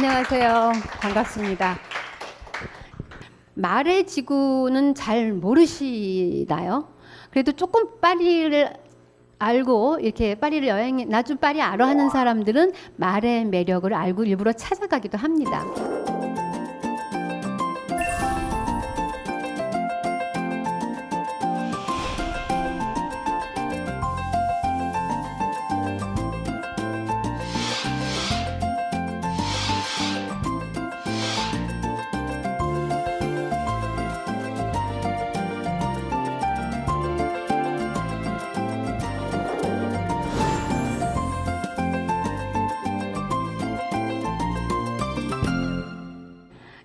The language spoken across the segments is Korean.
안녕하세요. 반갑습니다. 말의 지구는 잘 모르시나요? 그래도 조금 파리를 알고 이렇게 파리를 여행 나 좀 파리 알아 하는 사람들은 말의 매력을 알고 일부러 찾아가기도 합니다.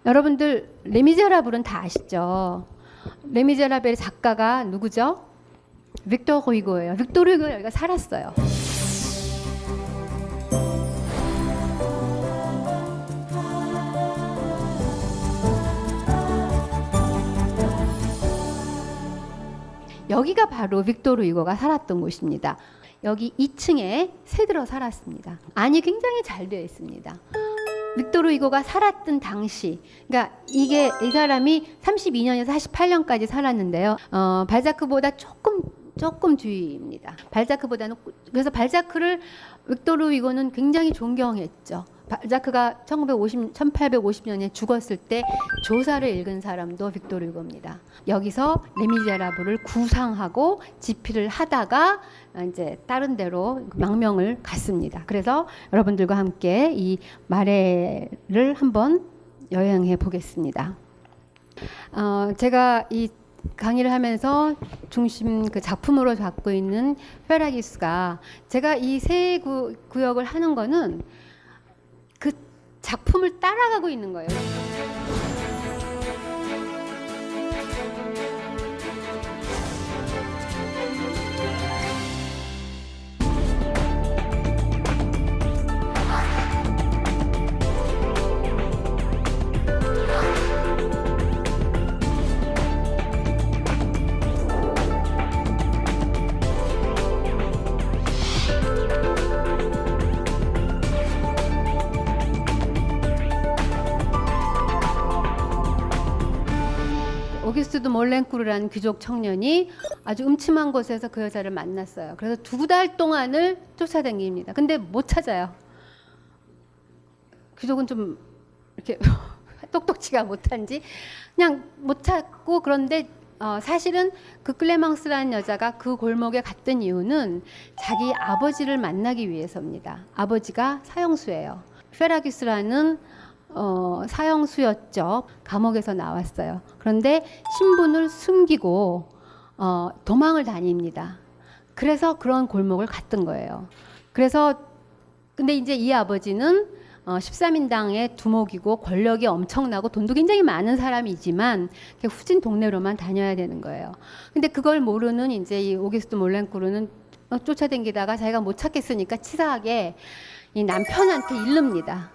여러분들 레미제라블은 다 아시죠? 레미제라블의 작가가 누구죠? 빅토르 후이고예요. 빅토르 후이고 여기가 살았어요. 여기가 바로 빅토르 후이고가 살았던 곳입니다. 여기 2층에 새들어 살았습니다. 안이 굉장히 잘 되어 있습니다. 빅토르 후이고가 살았던 당시, 그러니까 이게 이 사람이 32년에서 48년까지 살았는데요. 발자크보다 조금 뒤입니다. 발자크보다는. 그래서 발자크를 빅토르 후이고는 굉장히 존경했죠. 발자크가 1850년에 죽었을 때 조사를 읽은 사람도 빅토르 후이고입니다. 여기서 레미제라블을 구상하고 집필을 하다가 이제 다른 데로 망명을 갔습니다. 그래서 여러분들과 함께 이 마레를 한번 여행해 보겠습니다. 제가 이 강의를 하면서 중심 그 작품으로 잡고 있는 페라기스가, 제가 이 세 구역을 하는 거는 그 작품을 따라가고 있는 거예요. 오기스트 몰랭쿠르라는 귀족 청년이 아주 음침한 곳에서 그 여자를 만났어요. 그래서 2달 동안을 쫓아다닙니다. 근데 못 찾아요. 귀족은 좀 이렇게 똑똑치가 못한지 그냥 못 찾고, 그런데 사실은 그 클레망스라는 여자가 그 골목에 갔던 이유는 자기 아버지를 만나기 위해서입니다. 아버지가 사형수예요. 페라기스라는 사형수였죠. 감옥에서 나왔어요. 그런데 신분을 숨기고 도망을 다닙니다. 그래서 그런 골목을 갔던 거예요. 그래서 근데 이제 이 아버지는 13인당의 두목이고 권력이 엄청나고 돈도 굉장히 많은 사람이지만 후진 동네로만 다녀야 되는 거예요. 근데 그걸 모르는 이제 이 오기스트 몰랭쿠르는 쫓아다니다가 자기가 못 찾겠으니까 치사하게 이 남편한테 이릅니다.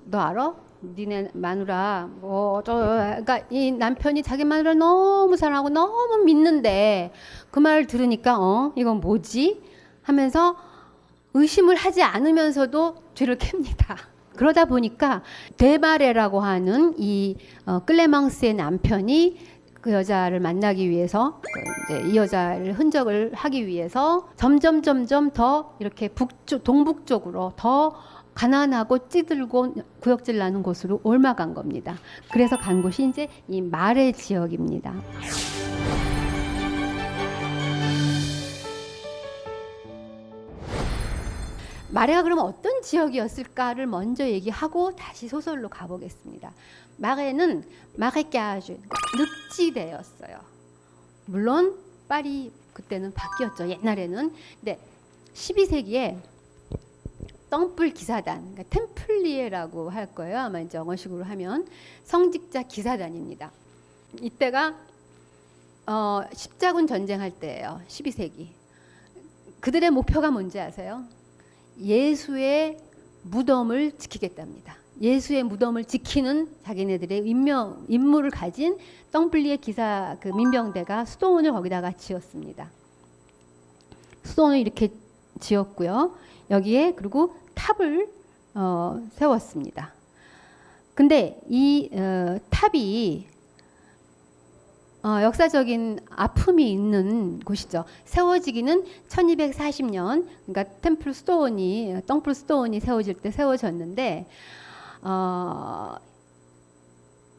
너 알아? 니네 마누라 그러니까 이 남편이 자기 마누라 너무 사랑하고 너무 믿는데 그 말을 들으니까 이건 뭐지? 하면서 의심을 하지 않으면서도 죄를 캡니다. 그러다 보니까 데바레라고 하는 이 클레망스의 남편이 그 여자를 만나기 위해서 이제 이 여자를 흔적을 하기 위해서 점점 더 이렇게 동북 쪽으로 더 가난하고 찌들고 구역질 나는 곳으로 옮아간 겁니다. 그래서 간 곳이 이제 이 마레 지역입니다. 마레가 그러면 어떤 지역이었을까를 먼저 얘기하고 다시 소설로 가보겠습니다. 마레는 마레까주, 늪지대였어요. 물론 파리 그때는 바뀌었죠. 옛날에는. 근데 12세기에 똥불 기사단, 그러니까 템플리에라고 할 거예요. 아마 이제 영어식으로 하면 성직자 기사단입니다. 이때가 십자군 전쟁할 때예요. 12세기. 그들의 목표가 뭔지 아세요? 예수의 무덤을 지키겠답니다. 예수의 무덤을 지키는 자기네들의 임무를 가진 똥불리의 기사 그 민병대가 수도원을 거기다가 지었습니다. 수도원을 이렇게 지었고요. 여기에 그리고 탑을 세웠습니다. 근데 이 탑이 역사적인 아픔이 있는 곳이죠. 세워지기는 1240년, 그러니까 덩풀 스토온이 세워질 때 세워졌는데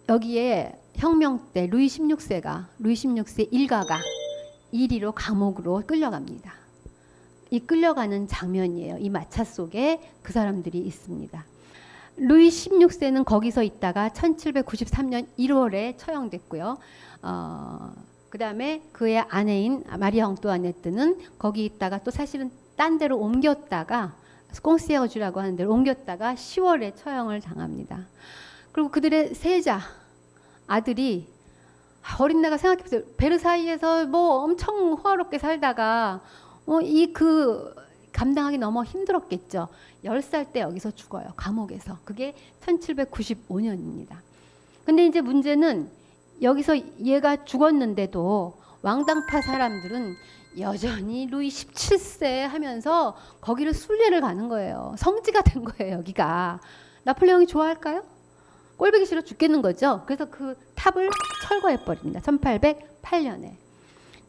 여기에 혁명 때 루이 16세 일가가 이리로 감옥으로 끌려갑니다. 이 끌려가는 장면이에요. 이 마차 속에 그 사람들이 있습니다. 루이 16세는 거기서 있다가 1793년 1월에 처형됐고요. 그 다음에 그의 아내인 마리아 엉뚜아네트는 거기 있다가 또 사실은 딴 데로 옮겼다가 꽁시에어주라고 하는 데로 옮겼다가 10월에 처형을 당합니다. 그리고 그들의 세자 아들이 어린 나이가 생각해보세요. 베르사유에서 뭐 엄청 호화롭게 살다가 감당하기 너무 힘들었겠죠. 10살 때 여기서 죽어요. 감옥에서. 그게 1795년입니다. 근데 이제 문제는 여기서 얘가 죽었는데도 왕당파 사람들은 여전히 루이 17세 하면서 거기를 순례를 가는 거예요. 성지가 된 거예요, 여기가. 나폴레옹이 좋아할까요? 꼴보기 싫어 죽겠는 거죠. 그래서 그 탑을 철거해 버립니다. 1808년에.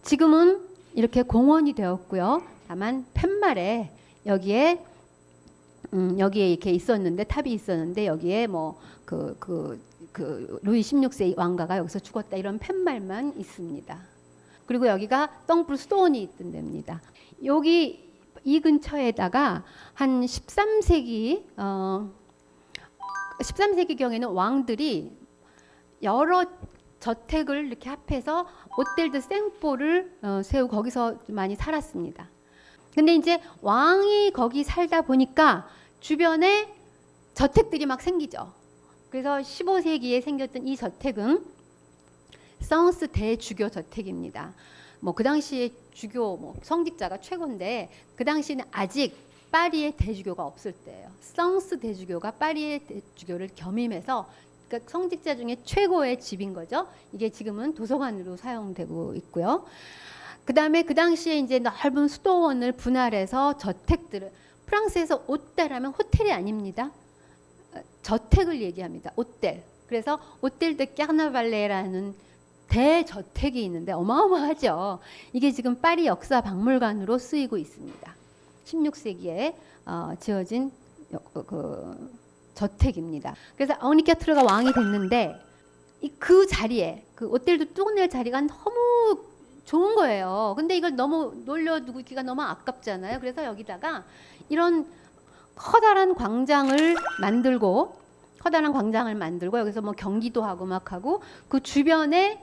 지금은 이렇게 공원이 되었고요. 다만 팻말에 여기에 이렇게 있었는데 탑이 있었는데 여기에 뭐 루이 16세 왕가가 여기서 죽었다 이런 팻말만 있습니다. 그리고 여기가 덩풀 스토온이 있던 데입니다. 여기 이 근처에다가 한 13세기경에는 왕들이 여러 저택을 이렇게 합해서 오텔 드 생포를 세우고 거기서 많이 살았습니다. 근데 이제 왕이 거기 살다 보니까 주변에 저택들이 막 생기죠. 그래서 15세기에 생겼던 이 저택은 성스 대주교 저택입니다. 뭐 그 당시에 주교 성직자가 최고인데 그 당시에는 아직 파리에 대주교가 없을 때예요. 성스 대주교가 파리의 대주교를 겸임해서 그러니까 성직자 중에 최고의 집인 거죠. 이게 지금은 도서관으로 사용되고 있고요. 그 다음에 그 당시에 이제 넓은 수도원을 분할해서 저택들을 프랑스에서 오텔하면 호텔이 아닙니다. 저택을 얘기합니다. 오텔. 그래서 오텔 드 까르나발레라는 대저택이 있는데 어마어마하죠. 이게 지금 파리 역사 박물관으로 쓰이고 있습니다. 16세기에 지어진 그 저택입니다. 그래서 앙리 까트르가 왕이 됐는데 그 자리에 그 오텔 드 뚜르넬 자리가 너무 좋은 거예요. 근데 이걸 너무 놀려두기가 너무 아깝잖아요. 그래서 여기다가 이런 커다란 광장을 만들고 여기서 뭐 경기도 하고 막 하고 그 주변에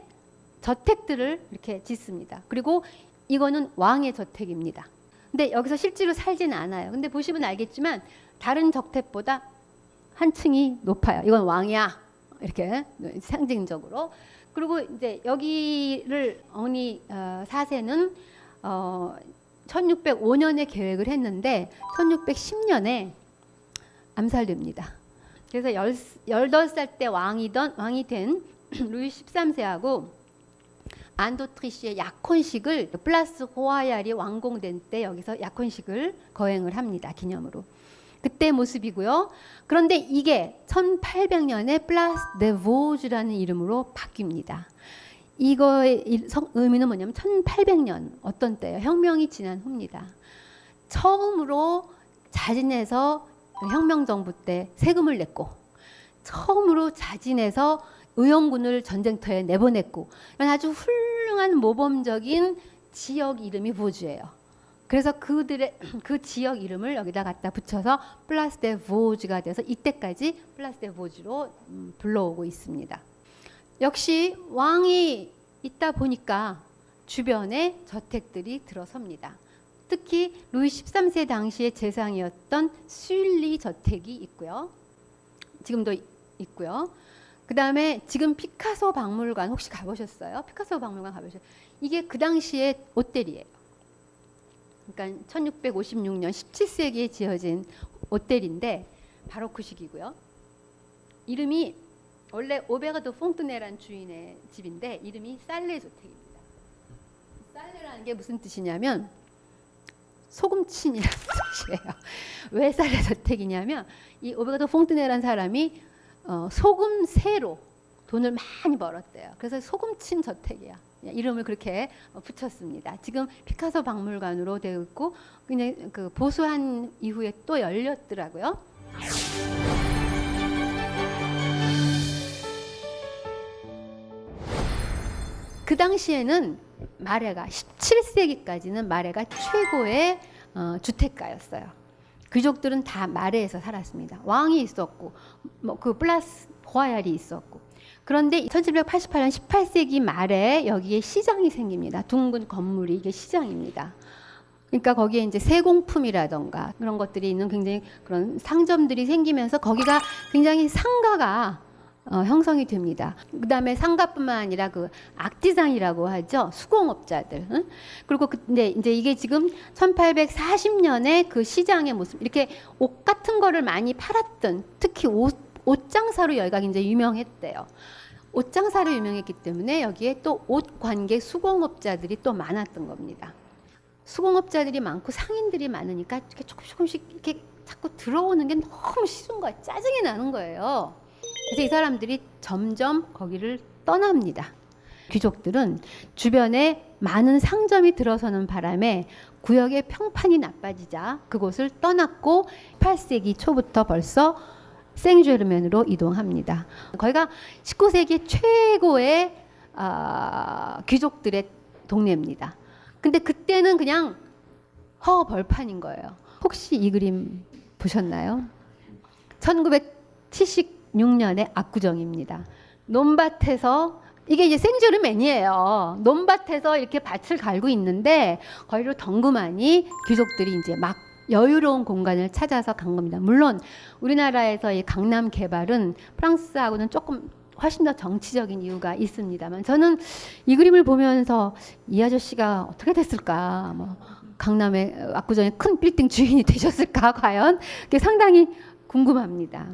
저택들을 이렇게 짓습니다. 그리고 이거는 왕의 저택입니다. 근데 여기서 실제로 살지는 않아요. 근데 보시면 알겠지만 다른 저택보다 한 층이 높아요. 이건 왕이야. 이렇게 상징적으로. 그리고 이제 여기를 앙리 4세는 1605년에 계획을 했는데 1610년에 암살됩니다. 그래서 18살 때 왕이 된 루이 13세하고 안도트리시의 약혼식을 플라스 호아얄이 완공된 때 여기서 약혼식을 거행을 합니다. 기념으로. 그때 모습이고요. 그런데 이게 1800년에 플라스 데 보즈라는 이름으로 바뀝니다. 이거의 의미는 뭐냐면 1800년 어떤 때예요? 혁명이 지난 후입니다. 처음으로 자진해서 혁명정부 때 세금을 냈고 처음으로 자진해서 의용군을 전쟁터에 내보냈고 이런 아주 훌륭한 모범적인 지역 이름이 보주예요. 그래서 그들의 그 지역 이름을 여기다 갖다 붙여서 플라스 데 보즈가 돼서 이때까지 플라스 데 보즈로 불러오고 있습니다. 역시 왕이 있다 보니까 주변에 저택들이 들어섭니다. 특히 루이 13세 당시의 재상이었던 슐리 저택이 있고요. 지금도 있고요. 그 다음에 지금 피카소 박물관 혹시 가보셨어요? 피카소 박물관 가보셨어요? 이게 그 당시의 오텔이에요. 그러니까 1656년 17세기에 지어진 오텔인데 바로크식이고요. 이름이 원래 오베르 드 퐁트네라는 주인의 집인데 이름이 살레 저택입니다. 살레라는 게 무슨 뜻이냐면 소금친이라는 뜻이에요. 왜 살레 저택이냐면 이 오베르 드 퐁트네라는 사람이 소금세로 돈을 많이 벌었대요. 그래서 소금친 저택이야. 이름을 그렇게 붙였습니다. 지금 피카소 박물관으로 되어 있고 그냥 그 보수한 이후에 또 열렸더라고요. 그 당시에는 마레가 17세기까지는 마레가 최고의 주택가였어요. 귀족들은 다 마레에서 살았습니다. 왕이 있었고 뭐 그 플러스 호아얄이 있었고. 그런데 1788년 18세기 말에 여기에 시장이 생깁니다. 둥근 건물이 이게 시장입니다. 그러니까 거기에 이제 세공품이라던가 그런 것들이 있는 굉장히 그런 상점들이 생기면서 거기가 굉장히 상가가 형성이 됩니다. 그 다음에 상가뿐만 아니라 그 악지장이라고 하죠. 수공업자들. 응? 그리고 근데 이제 이게 지금 1840년에 그 시장의 모습, 이렇게 옷 같은 거를 많이 팔았던, 특히 옷 장사로 여기가 굉장히 유명했대요. 옷 장사로 유명했기 때문에 여기에 또 옷 관계 수공업자들이 또 많았던 겁니다. 수공업자들이 많고 상인들이 많으니까 이렇게 조금씩 이렇게 자꾸 들어오는 게 너무 싫은 거예요. 짜증이 나는 거예요. 그래서 이 사람들이 점점 거기를 떠납니다. 귀족들은 주변에 많은 상점이 들어서는 바람에 구역의 평판이 나빠지자 그곳을 떠났고 18세기 초부터 벌써 생제르맹으로 이동합니다. 거기가 19세기 최고의 귀족들의 동네입니다. 근데 그때는 그냥 허벌판인 거예요. 혹시 이 그림 보셨나요? 1976년의 압구정입니다. 논밭에서 이게 이제 생제르맹이에요. 논밭에서 이렇게 밭을 갈고 있는데 거기로 덩그마니 귀족들이 이제 막 여유로운 공간을 찾아서 간 겁니다. 물론 우리나라에서의 강남 개발은 프랑스하고는 조금 훨씬 더 정치적인 이유가 있습니다만 저는 이 그림을 보면서 이 아저씨가 어떻게 됐을까, 뭐 강남의 압구정의 큰 빌딩 주인이 되셨을까 과연, 그게 상당히 궁금합니다.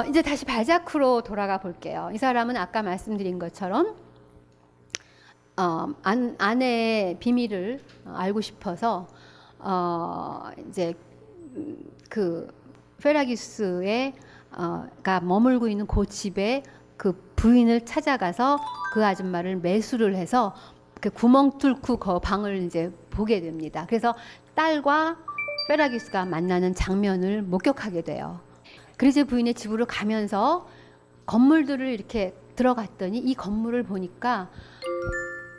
이제 다시 발자크로 돌아가 볼게요. 이 사람은 아까 말씀드린 것처럼 아내의 비밀을 알고 싶어서 이제 그 페라기우스의 가 머물고 있는 그 집에 그 부인을 찾아가서 그 아줌마를 매수를 해서 그 구멍 뚫고 그 방을 이제 보게 됩니다. 그래서 딸과 페라기우스가 만나는 장면을 목격하게 돼요. 그리스 부인의 집으로 가면서 건물들을 이렇게 들어갔더니 이 건물을 보니까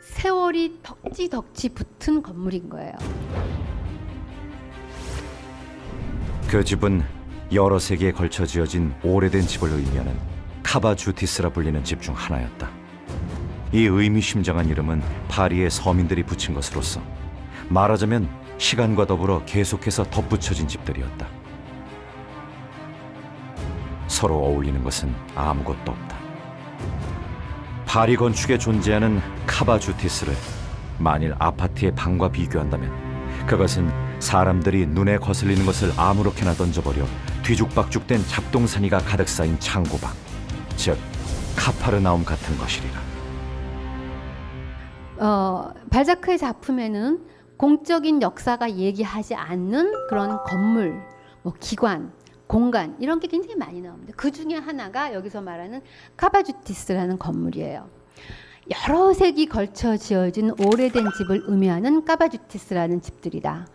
세월이 덕지덕지 붙은 건물인 거예요. 그 집은 여러 세기에 걸쳐 지어진 오래된 집을 의미하는 카바주티스라 불리는 집 중 하나였다. 이 의미심장한 이름은 파리의 서민들이 붙인 것으로서 말하자면 시간과 더불어 계속해서 덧붙여진 집들이었다. 서로 어울리는 것은 아무것도 없다. 파리 건축에 존재하는 카바주티스를 만일 아파트의 방과 비교한다면 그것은 사람들이 눈에 거슬리는 것을 아무렇게나 던져버려 뒤죽박죽된 잡동사니가 가득 쌓인 창고방, 즉 카파르나움 같은 것이리라. 발자크의 작품에는 공적인 역사가 얘기하지 않는 그런 건물, 뭐 기관, 공간 이런 게 굉장히 많이 나옵니다. 그 중에 하나가 여기서 말하는 카바주티스라는 건물이에요. 여러 세기 걸쳐 지어진 오래된 집을 의미하는 카바주티스라는 집들이다.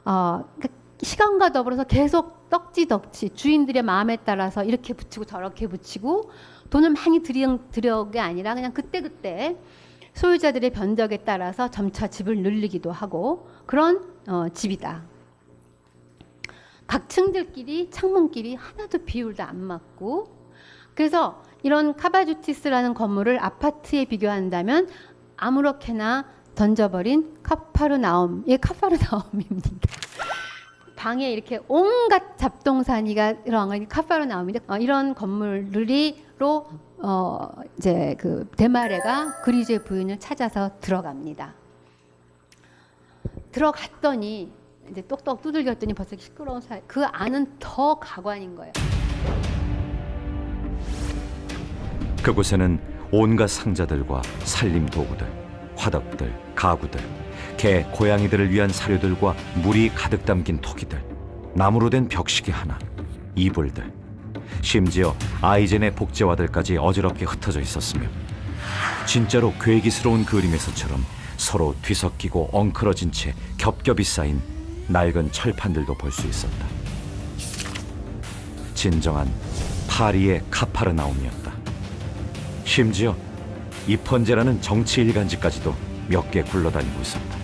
그러니까 시간과 더불어서 계속 덕지덕지 주인들의 마음에 따라서 이렇게 붙이고 저렇게 붙이고 돈을 많이 들여온 게 아니라 그냥 그때그때 소유자들의 변덕에 따라서 점차 집을 늘리기도 하고 그런 집이다. 각 층들끼리 창문끼리 하나도 비율도 안 맞고, 그래서 이런 카바주티스라는 건물을 아파트에 비교한다면 아무렇게나 던져버린 카파르나움의 카파르나움입니다. 방에 이렇게 온갖 잡동사니가 들어간 카파르나움인데 이런 건물들이로 이제 그 데마레가 그리즈의 부인을 찾아서 들어갑니다. 들어갔더니 이제 똑똑 두들겼더니 벌써 시끄러운 사이. 그 안은 더 가관인 거예요. 그곳에는 온갖 상자들과 살림 도구들, 화덕들, 가구들, 개, 고양이들을 위한 사료들과 물이 가득 담긴 토기들, 나무로 된 벽시계 하나, 이불들, 심지어 아이젠의 복제화들까지 어지럽게 흩어져 있었으며 진짜로 괴기스러운 그림에서처럼 서로 뒤섞이고 엉클어진 채 겹겹이 쌓인 낡은 철판들도 볼 수 있었다. 진정한 파리의 카파르나움이었다. 심지어 이펀제라는 정치 일간지까지도 몇 개 굴러다니고 있었다.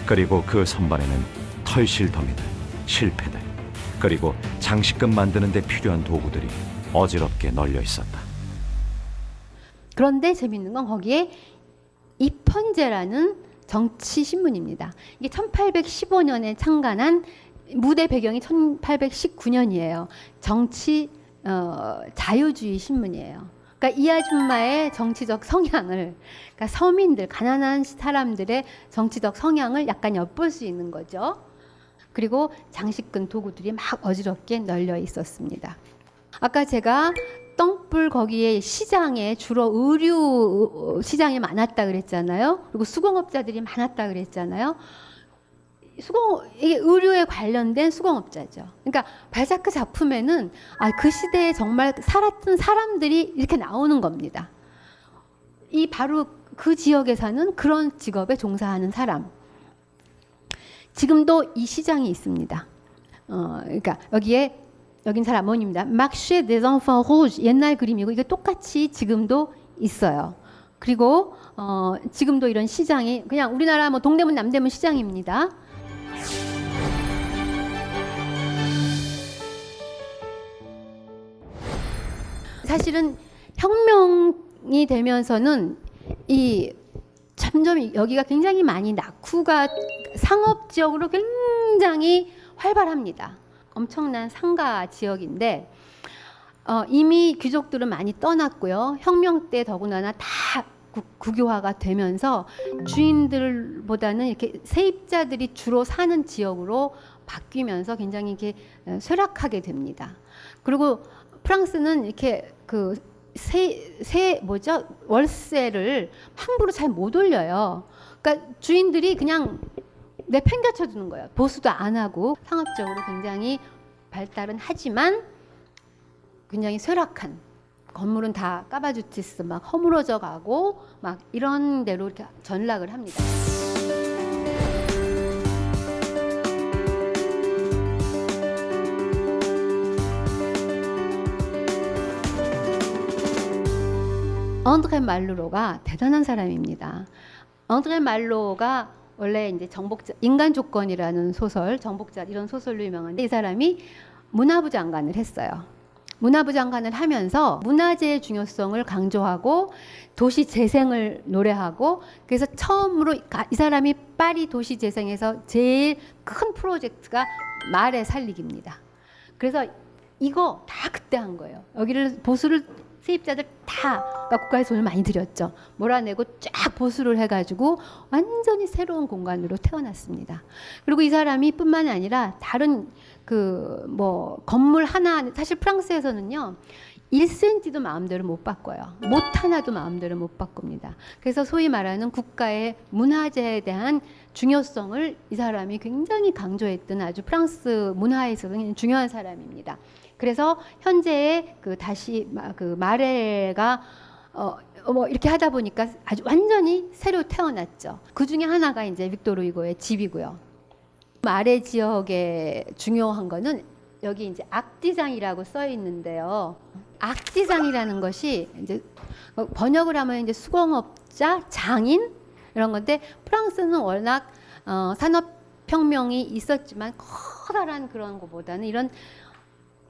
그리고 그 선반에는 털실 더미들, 실패들, 그리고 장식금 만드는 데 필요한 도구들이 어지럽게 널려 있었다. 그런데 재밌는 건 거기에 이펀제라는 정치 신문입니다. 이게 1815년에 창간한, 무대 배경이 1819년이에요. 정치 자유주의 신문이에요. 그러니까 이 아줌마의 정치적 성향을, 그러니까 서민들, 가난한 사람들의 정치적 성향을 약간 엿볼 수 있는 거죠. 그리고 장식근 도구들이 막 어지럽게 널려 있었습니다. 아까 제가 떵불 거기에 시장에 주로 의류 시장이 많았다 그랬잖아요. 그리고 수공업자들이 많았다 그랬잖아요. 이게 의류에 관련된 수공업자죠. 그러니까 발자크 작품에는 그 시대에 정말 살았던 사람들이 이렇게 나오는 겁니다. 이 바로 그 지역에 사는 그런 직업에 종사하는 사람. 지금도 이 시장이 있습니다. 그러니까 여긴 잘 안 보입니다. Marché des enfants rouges, 옛날 그림이고 이게 똑같이 지금도 있어요. 그리고 지금도 이런 시장이 그냥 우리나라 뭐 동대문 남대문 시장입니다. 사실은 혁명이 되면서는 이 점점 여기가 굉장히 많이 낙후가 상업 지역으로 굉장히 활발합니다. 엄청난 상가 지역인데 이미 귀족들은 많이 떠났고요. 혁명 때 더군다나 다 국유화가 되면서 주인들보다는 이렇게 세입자들이 주로 사는 지역으로 바뀌면서 굉장히 이렇게 쇠락하게 됩니다. 그리고 프랑스는 이렇게 월세를 함부로 잘 못 올려요. 그러니까 주인들이 그냥 내팽개쳐 두는 거예요. 보수도 안 하고 상업적으로 굉장히 발달은 하지만 굉장히 쇠락한 건물은 다 까바주티스 막 허물어져 가고 막 이런 데로 이렇게 전락을 합니다. 앙드레 말루로가 대단한 사람입니다. 앙드레 말루로가 원래 이제 정복자, 인간 조건이라는 소설, 정복자 이런 소설로 유명한데 이 사람이 문화부 장관을 했어요. 문화부 장관을 하면서 문화재의 중요성을 강조하고 도시 재생을 노래하고 그래서 처음으로 이 사람이 파리 도시 재생에서 제일 큰 프로젝트가 말의 살리기입니다. 그래서 이거 다 그때 한 거예요. 여기를 보수를 세입자들 다 그러니까 국가에서 돈을 많이 들였죠. 몰아내고 쫙 보수를 해가지고 완전히 새로운 공간으로 태어났습니다. 그리고 이 사람이 뿐만 아니라 다른 건물 하나, 사실 프랑스에서는요 1cm도 마음대로 못 바꿔요. 못 하나도 마음대로 못 바꿉니다. 그래서 소위 말하는 국가의 문화재에 대한 중요성을 이 사람이 굉장히 강조했던 아주 프랑스 문화에 있어서 중요한 사람입니다. 그래서 현재의 마레가 이렇게 하다 보니까 아주 완전히 새로 태어났죠. 그 중에 하나가 이제 빅토르 후고의 집이고요. 마레 지역에 중요한 거는 여기 이제 악디장이라고 써 있는데요. 악디장이라는 것이 이제 번역을 하면 이제 수공업자, 장인 이런 건데 프랑스는 워낙 산업혁명이 있었지만 커다란 그런 것보다는 이런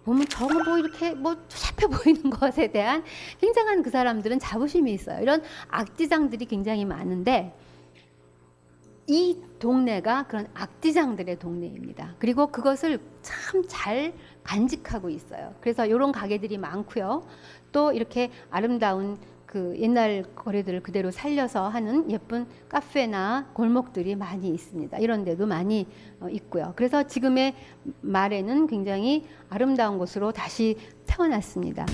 보면 저거 이렇게 잡혀 보이는 것에 대한 굉장한 그 사람들은 자부심이 있어요. 이런 악디장들이 굉장히 많은데 이 동네가 그런 악디장들의 동네입니다. 그리고 그것을 참 잘 간직하고 있어요. 그래서 이런 가게들이 많고요. 또 이렇게 아름다운 그 옛날 거리들을 그대로 살려서 하는 예쁜 카페나 골목들이 많이 있습니다. 이런 데도 많이 있고요. 그래서 지금의 말에는 굉장히 아름다운 곳으로 다시 태어났습니다.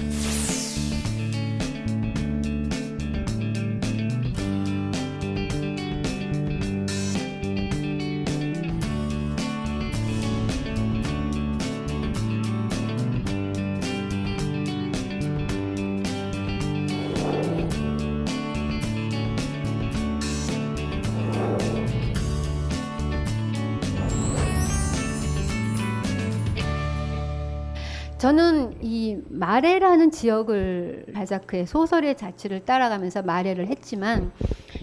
저는 이 마레라는 지역을 발자크의 소설의 자취를 따라가면서 마레를 했지만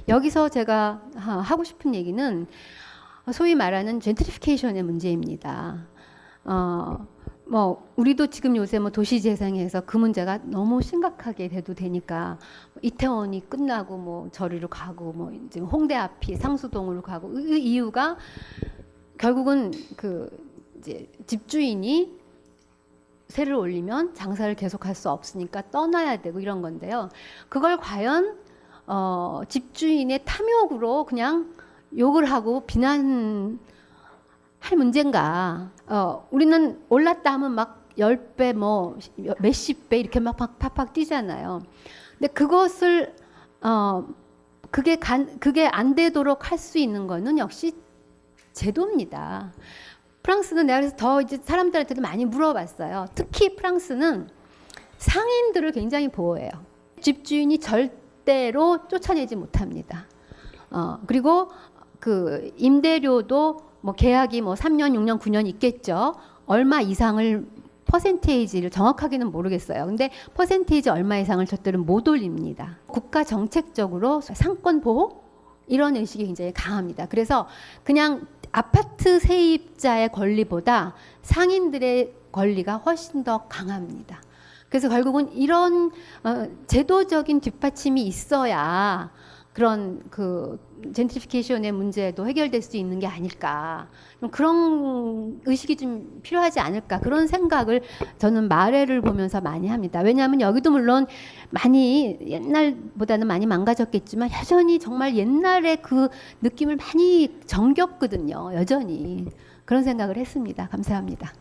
여기서 제가 하고 싶은 얘기는 소위 말하는 젠트리피케이션의 문제입니다. 뭐 우리도 지금 요새 뭐 도시 재생에서 그 문제가 너무 심각하게 돼도 되니까 이태원이 끝나고 뭐 저리로 가고 뭐 지금 홍대 앞이 상수동으로 가고 그 이유가 결국은 그 이제 집주인이 세를 올리면 장사를 계속할 수 없으니까 떠나야 되고 이런 건데요. 그걸 과연 집주인의 탐욕으로 그냥 욕을 하고 비난할 문제인가? 우리는 올랐다 하면 막 10배 뭐 몇십 배 이렇게 막 팍팍 뛰잖아요. 근데 그것을 그게 안 되도록 할 수 있는 거는 역시 제도입니다. 프랑스는 내가 그래서 더 이제 사람들한테도 많이 물어봤어요. 특히 프랑스는 상인들을 굉장히 보호해요. 집주인이 절대로 쫓아내지 못합니다. 그리고 그 임대료도 뭐 계약이 뭐 3년, 6년, 9년 있겠죠. 얼마 이상을 퍼센테이지를 정확하게는 모르겠어요. 근데 퍼센테이지 얼마 이상을 저들은 못 올립니다. 국가 정책적으로 상권 보호 이런 의식이 굉장히 강합니다. 그래서 그냥 아파트 세입자의 권리보다 상인들의 권리가 훨씬 더 강합니다. 그래서 결국은 이런 제도적인 뒷받침이 있어야 그런 그 젠트리피케이션의 문제도 해결될 수 있는 게 아닐까. 그런 의식이 좀 필요하지 않을까. 그런 생각을 저는 마레를 보면서 많이 합니다. 왜냐하면 여기도 물론 많이 옛날보다는 많이 망가졌겠지만 여전히 정말 옛날의 그 느낌을 많이 정겹거든요. 여전히. 그런 생각을 했습니다. 감사합니다.